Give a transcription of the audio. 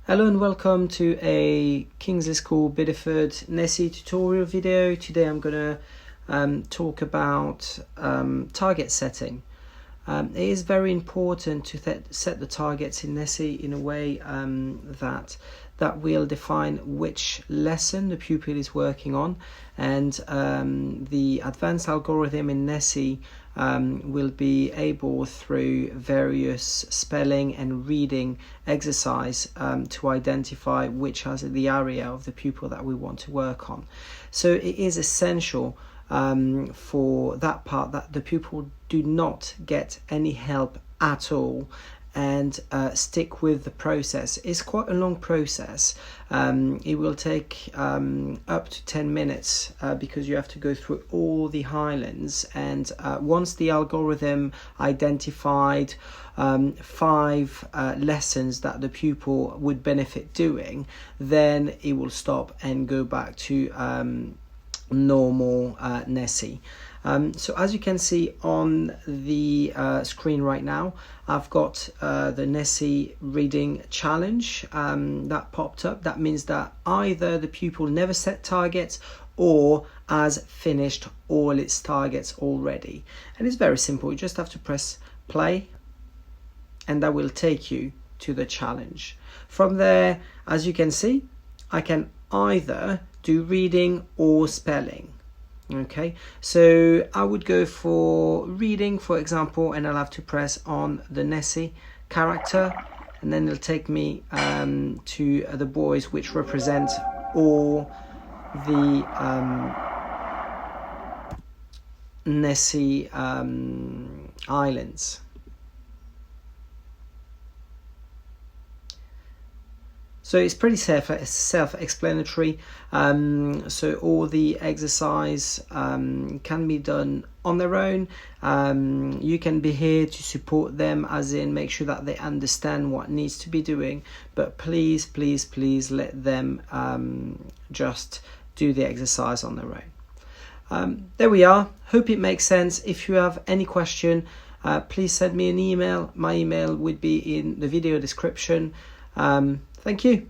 Hello and welcome to a Kingsley School Bideford NESSY tutorial video. Today I'm going to talk about target setting. It is very important to set the targets in NESSY in a way that will define which lesson the pupil is working on, and the advanced algorithm in NESSY will be able, through various spelling and reading exercise, to identify which is the area of the pupil that we want to work on. So it is essential for that part that the pupil do not get any help at all and stick with the process. It's quite a long process. It will take up to 10 minutes because you have to go through all the highlands, and once the algorithm identified 5 lessons that the pupil would benefit doing, then it will stop and go back to normal NESSY. So as you can see on the screen right now, I've got the NESSY reading challenge that popped up. That means that either the pupil never set targets or has finished all its targets already. And it's very simple. You just have to press play and that will take you to the challenge. From there, as you can see, I can either do reading or spelling. Okay, so I would go for reading, for example, and I'll have to press on the NESSY character, and then it'll take me to the buoys, which represent all the NESSY islands. So it's pretty self-explanatory. So all the exercise can be done on their own. You can be here to support them, as in make sure that they understand what needs to be doing. But please, please, please let them just do the exercise on their own. There we are. Hope it makes sense. If you have any question, please send me an email. My email would be in the video description. Thank you.